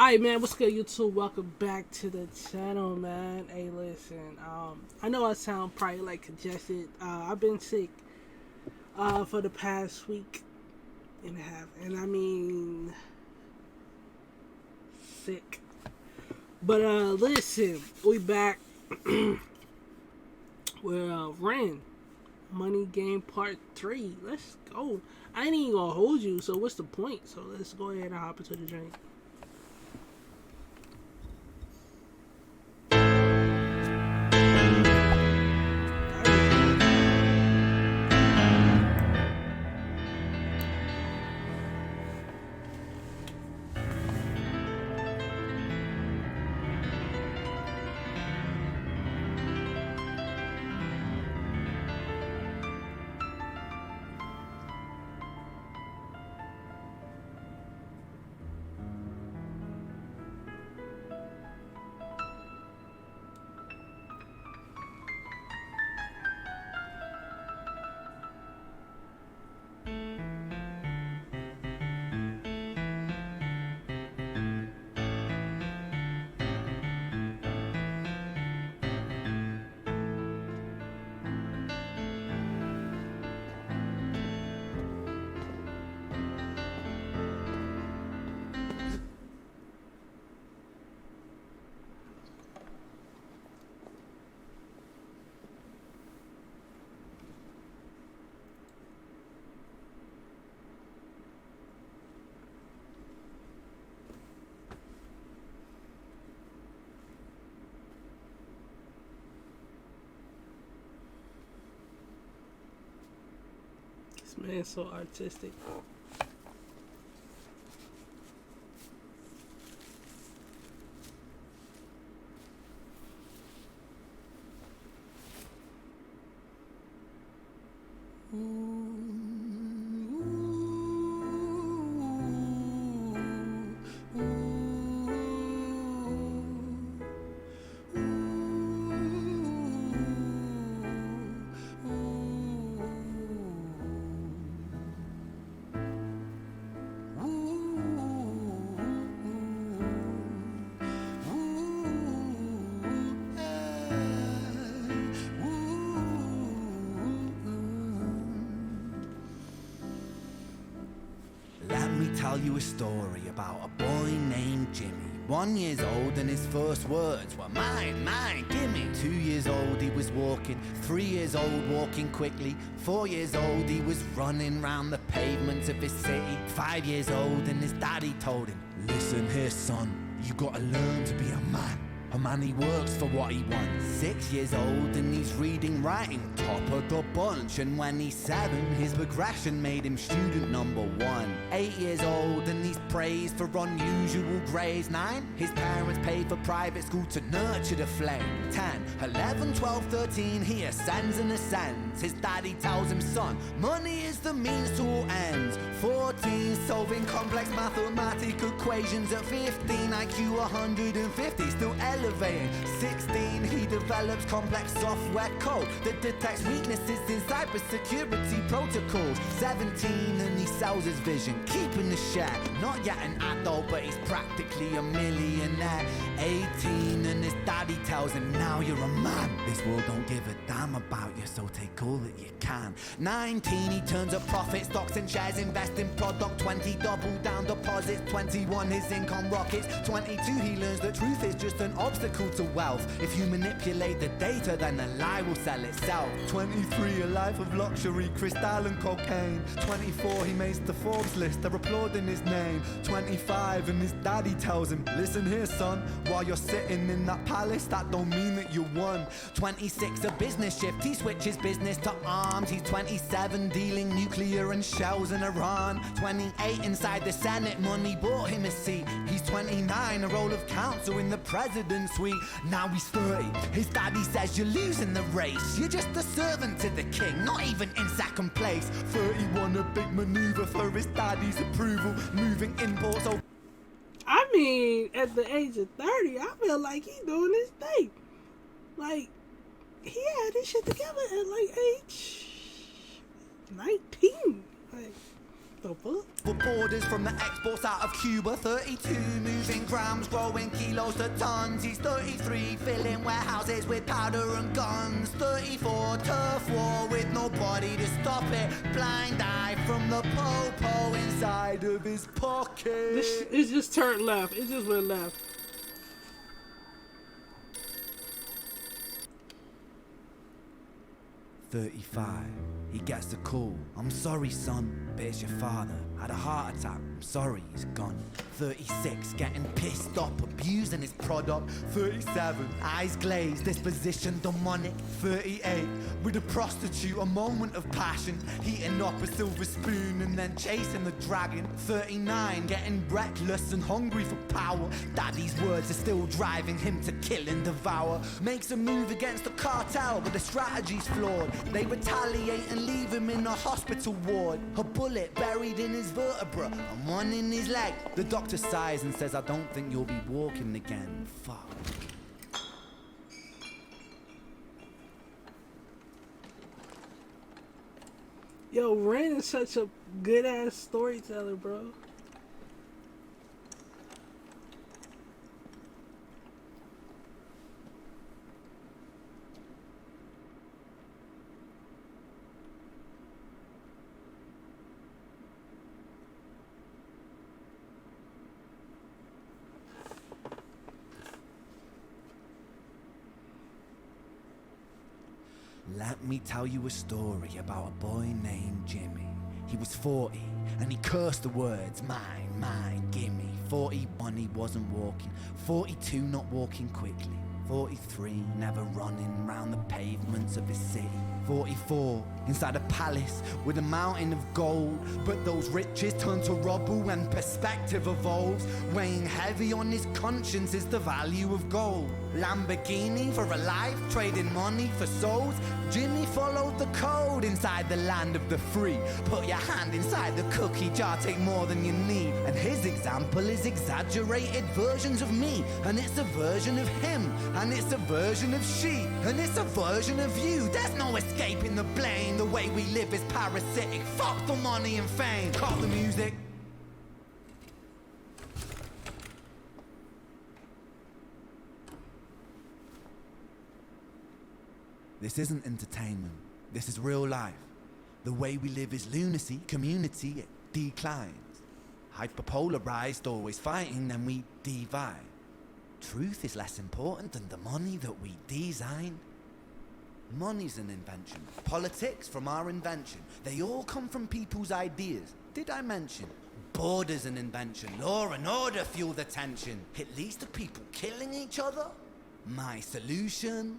Alright, man, what's good, YouTube? Welcome back to the channel, man. Hey, listen, I know I sound probably like congested. I've been sick for the past week and a half, and I mean sick. But listen, we back with Ren Money Game Part 3. Let's go. I ain't even gonna hold you, so what's the point? So let's go ahead and hop into the drink. This man's so artistic. Tell you a story about a boy named Jimmy. 1 year old and his first words were mine, mine, gimme. 2 years old he was walking, 3 years old walking quickly. 4 years old he was running round the pavements of his city. 5 years old and his daddy told him, listen here son, you gotta learn to be a man. A man, he works for what he wants. 6 years old and he's reading, writing, top of the bunch. And when he's 7, his progression made him student number 1. 8 years old and he's praised for unusual grades. 9, his parents paid for private school to nurture the flame. 10, 11, 12, 13, he ascends and ascends. His daddy tells him, son, money is the means to all ends. 14, solving complex mathematical equations. At 15, IQ 150, still elevating. 16, he develops complex software code that detects weaknesses in cybersecurity protocols. 17, and he sells his vision, keeping the share. Not yet an adult, but he's practically a millionaire. 18, and his daddy tells him, now you're a man. This world don't give a damn about you, so take all that you can. 19, he turns a profit, stocks and shares, invest in product. 20, double down deposits. 21, his income rockets. 22, he learns the truth is just an obstacle to wealth. If you manipulate the data, then the lie will sell itself. 23, a life of luxury, crystal and cocaine. 24, he makes the Forbes list, they're applauding his name. 25, and his daddy tells him, listen here son, while you're sitting in that palace, that don't mean that you won. 26, a business shift, he switches business to arms. He's 27, dealing nuclear and shells in Iran. 28, inside the Senate, money bought him a seat. He's 29, a role of counsel in the president's suite. Now he's 30, his daddy says you're losing the race. You're just a servant to the king, not even in second place. 31, a big maneuver for his daddy's approval, moving imports over. I mean, at the age of 30, I feel like he doing his thing. Like, he had this shit together at like age 19. Like, The fuck? For borders from the exports out of Cuba. 32 moving grams, growing kilos to tons. He's 33, filling warehouses with powder and guns. 34, turf war with nobody to stop it. Blind eye from the po-po inside of his pocket. It just turned left. It just went left. He gets a call. I'm sorry, son, but it's your father. Had a heart attack. I'm sorry, he's gone. 36, getting pissed off, abusing his product. 37, eyes glazed, disposition demonic. 38, with a prostitute, a moment of passion. Heating up a silver spoon and then chasing the dragon. 39, getting reckless and hungry for power. Daddy's words are still driving him to kill and devour. Makes a move against the cartel, but the strategy's flawed. They retaliate and leave him in a hospital ward. A bullet buried in his vertebra and one in his leg. The doctor sighs and says, I don't think you'll be walking again. Fuck. Yo, Ren is such a good ass storyteller, bro. Let me tell you a story about a boy named Jimmy. He was 40 and he cursed the words, mine, mine, gimme. 41 he wasn't walking, 42 not walking quickly, 43 never running round the pavements of his city, 44 inside a palace with a mountain of gold. But those riches turn to rubble when perspective evolves. Weighing heavy on his conscience is the value of gold. Lamborghini for a life, trading money for souls. Jimmy followed the code inside the land of the free. Put your hand inside the cookie jar, take more than you need. And his example is exaggerated versions of me. And it's a version of him, and it's a version of she, and it's a version of you. There's no escaping the blame. The way we live is parasitic. Fuck for money and fame. Cut the music. This isn't entertainment. This is real life. The way we live is lunacy. Community, it declines. Hyperpolarized, always fighting, then we divide. Truth is less important than the money that we design. Money's an invention. Politics from our invention. They all come from people's ideas. Did I mention? Border's an invention. Law and order fuel the tension. It leads to people killing each other. My solution?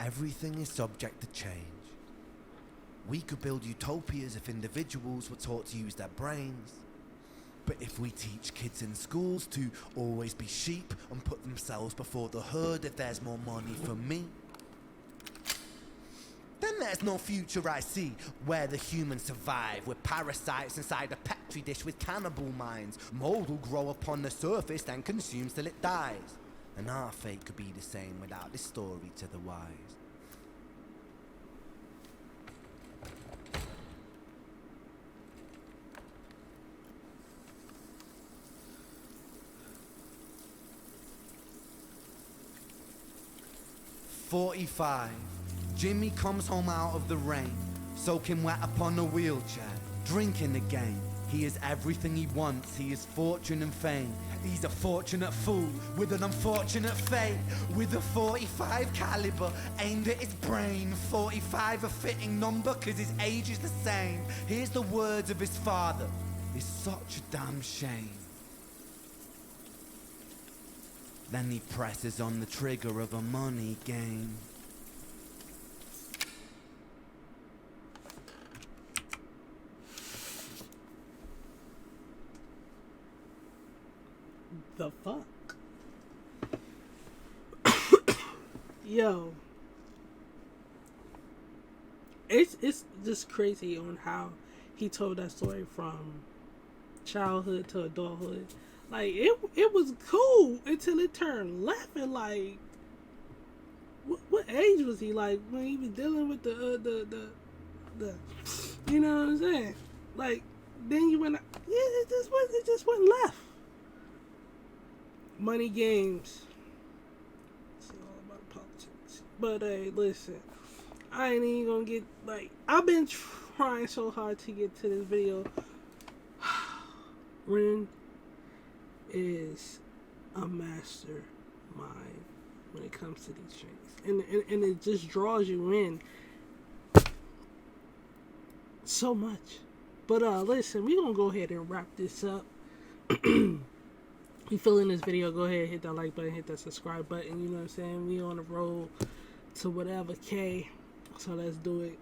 Everything is subject to change. We could build utopias if individuals were taught to use their brains. But if we teach kids in schools to always be sheep and put themselves before the herd if there's more money for me, then there's no future I see where the humans survive with parasites inside a petri dish with cannibal minds. Mold will grow upon the surface then consumes till it dies. And our fate could be the same without this story to the wise. "45. Jimmy comes home out of the rain, soaking wet upon a wheelchair, drinking again. He is everything he wants, he is fortune and fame. He's a fortunate fool with an unfortunate fate. With a 45 caliber aimed at his brain. 45 a fitting number cause his age is the same. Here's the words of his father, it's such a damn shame. Then he presses on the trigger of a money game. The fuck? Yo. It's just crazy on how he told that story from childhood to adulthood. Like it was cool until it turned left. And like, what age was he like when he was dealing with the you know what I'm saying? Like, then you went, yeah, it just went left. Money games. It's all about politics. But hey, listen, I ain't even gonna get, like, I've been trying so hard to get to this video. Ren is a mastermind when it comes to these things, and it just draws you in so much. But listen, we gonna go ahead and wrap this up. You feeling this video, go ahead, hit that like button, hit that subscribe button. You know what I'm saying? We on the road to whatever K, so let's do it.